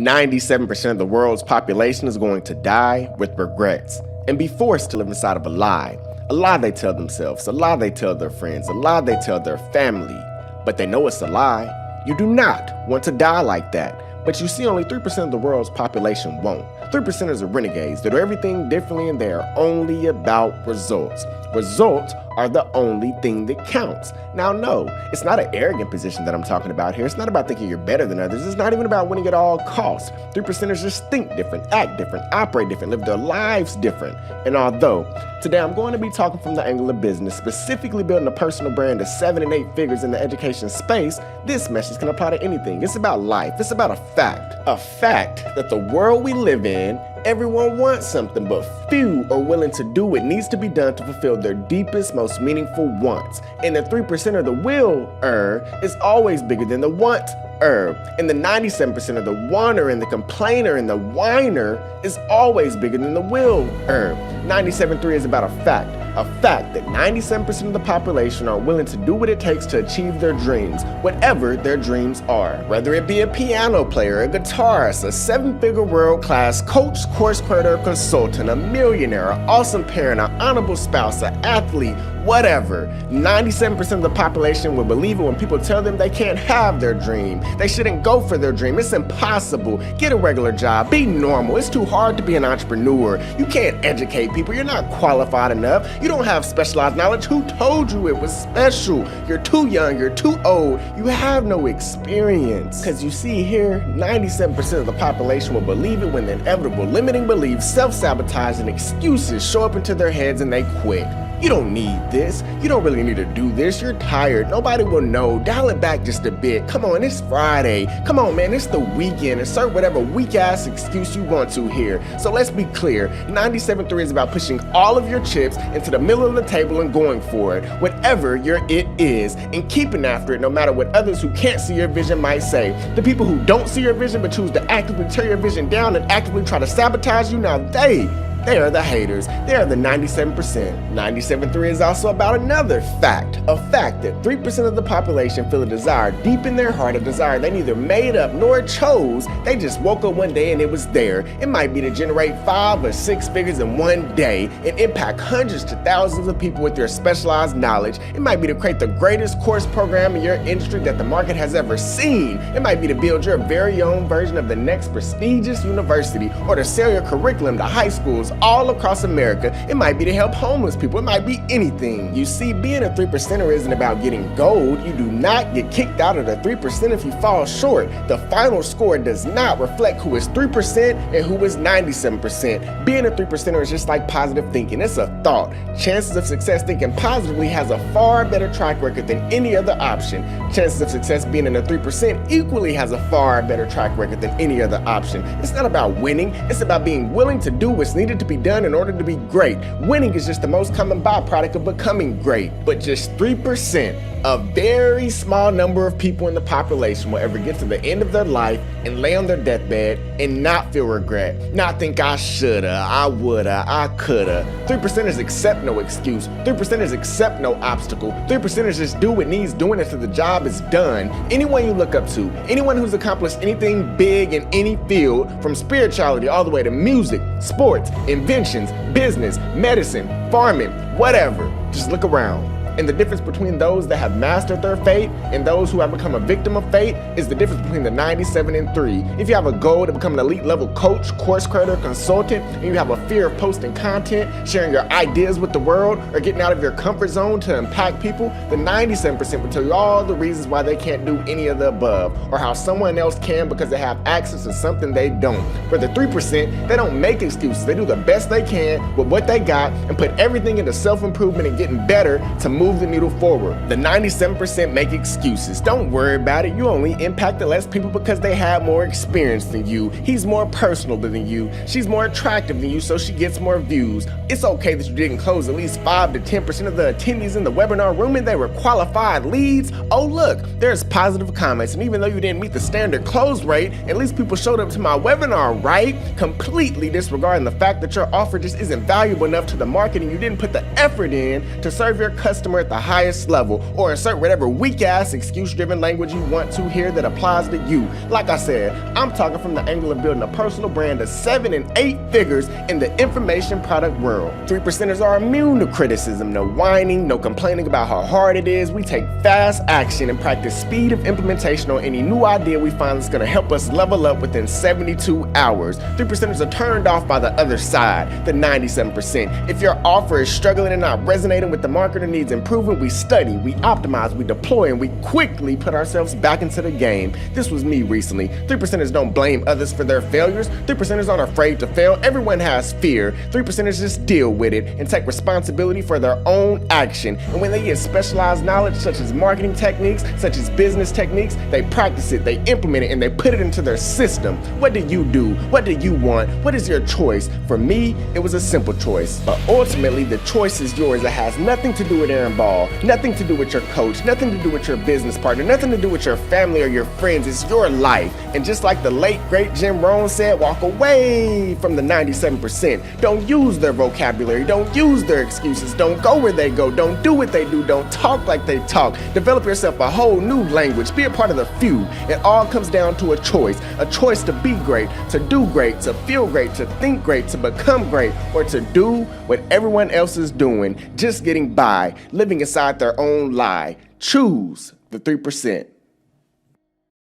97% of the world's population is going to die with regrets and be forced to live inside of a lie. A lie they tell themselves, a lie they tell their friends, a lie they tell their family. But they know it's a lie. You do not want to die like that. But you see, only 3% of the world's population won't. 3% are renegades. They do everything differently and they are only about results. Results are the only thing that counts. Now, no, it's not an arrogant position that I'm talking about here. It's not about thinking you're better than others. It's not even about winning at all costs. 3%ers just think different, act different, operate different, live their lives different. And although today I'm going to be talking from the angle of business, specifically building a personal brand of 7 and 8 figures in the education space, this message can apply to anything. It's about life. It's about a fact that the world we live in, everyone wants something, but few are willing to do what needs to be done to fulfill their deepest, most meaningful wants. And the 3% of the will-er is always bigger than the want-er. And the 97% of the wanter and the complainer and the whiner is always bigger than the will-er. 97.3 is about a fact that 97% of the population are willing to do what it takes to achieve their dreams, whatever their dreams are. Whether it be a piano player, a guitarist, a 7-figure world-class coach, course creator, consultant, a millionaire, an awesome parent, an honorable spouse, an athlete, whatever. 97% of the population will believe it when people tell them they can't have their dream. They shouldn't go for their dream. It's impossible. Get a regular job. Be normal. It's too hard to be an entrepreneur. You can't educate people. You're not qualified enough. You don't have specialized knowledge. Who told you it was special? You're too young. You're too old. You have no experience. Because you see here, 97% of the population will believe it when the inevitable limiting beliefs, self-sabotage, and excuses show up into their heads and they quit. You don't need this. You don't really need to do this. You're tired. Nobody will know. Dial it back just a bit. Come on, it's Friday. Come on, man, it's the weekend. Insert whatever weak-ass excuse you want to here. So let's be clear. 97.3 is about pushing all of your chips into the middle of the table and going for it, whatever your it is, and keeping after it no matter what others who can't see your vision might say. The people who don't see your vision but choose to actively tear your vision down and actively try to sabotage you, now they are the haters. They are the 97%. 97.3 is also about another fact. A fact that 3% of the population feel a desire deep in their heart, a desire they neither made up nor chose. They just woke up one day and it was there. It might be to generate 5 or 6 figures in one day and impact hundreds to thousands of people with your specialized knowledge. It might be to create the greatest course program in your industry that the market has ever seen. It might be to build your very own version of the next prestigious university or to sell your curriculum to high schools all across America. It might be to help homeless people. It might be anything. You see, being a 3%er isn't about getting gold. You do not get kicked out of the 3% if you fall short. The final score does not reflect who is 3% and who is 97%. Being a 3%er is just like positive thinking. It's a thought. Chances of success thinking positively has a far better track record than any other option. Chances of success being in the 3% equally has a far better track record than any other option. It's not about winning. It's about being willing to do what's needed to be done in order to be great. Winning is just the most common byproduct of becoming great. But just 3%, a very small number of people in the population will ever get to the end of their life and lay on their deathbed and not feel regret. Not think I shoulda, I woulda, I coulda. 3%ers accept no excuse. 3%ers accept no obstacle. 3%ers just do what needs doing until the job is done. Anyone you look up to, anyone who's accomplished anything big in any field, from spirituality all the way to music, sports, inventions, business, medicine, farming, whatever, just look around. And the difference between those that have mastered their fate and those who have become a victim of fate is the difference between the 97 and 3. If you have a goal to become an elite level coach, course creator, consultant, and you have a fear of posting content, sharing your ideas with the world, or getting out of your comfort zone to impact people, the 97% will tell you all the reasons why they can't do any of the above, or how someone else can because they have access to something they don't. For the 3%, they don't make excuses. They do the best they can with what they got and put everything into self-improvement and getting better to move the needle forward. The 97% make excuses. Don't worry about it. You only impacted less people because they have more experience than you. He's more personal than you. She's more attractive than you, so she gets more views. It's okay that you didn't close at least 5 to 10% of the attendees in the webinar room and they were qualified leads. Oh look, there's positive comments, and even though you didn't meet the standard close rate, at least people showed up to my webinar, right? Completely disregarding the fact that your offer just isn't valuable enough to the market and you didn't put the effort in to serve your customer customer at the highest level, or insert whatever weak-ass, excuse-driven language you want to hear that applies to you. Like I said, I'm talking from the angle of building a personal brand of 7 and 8 figures in the information product world. 3%ers are immune to criticism, no whining, no complaining about how hard it is. We take fast action and practice speed of implementation on any new idea we find that's going to help us level up within 72 hours. 3%ers are turned off by the other side, the 97%. If your offer is struggling and not resonating with the market or needs improvement, we study, we optimize, we deploy, and we quickly put ourselves back into the game. This was me recently. 3%ers don't blame others for their failures. 3%ers aren't afraid to fail. Everyone has fear. 3%ers just deal with it and take responsibility for their own action. And when they get specialized knowledge such as marketing techniques, such as business techniques, they practice it, they implement it, and they put it into their system. What do you do? What do you want? What is your choice? For me, it was a simple choice. But ultimately, the choice is yours. It has nothing to do with Aaron Ball, nothing to do with your coach, nothing to do with your business partner, nothing to do with your family or your friends. It's your life. And just like the late, great Jim Rohn said, walk away from the 97%. Don't use their vocabulary. Don't use their excuses. Don't go where they go. Don't do what they do. Don't talk like they talk. Develop yourself a whole new language. Be a part of the few. It all comes down to a choice to be great, to do great, to feel great, to think great, to become great, or to do what everyone else is doing, just getting by, living inside their own lie. Choose the 3%.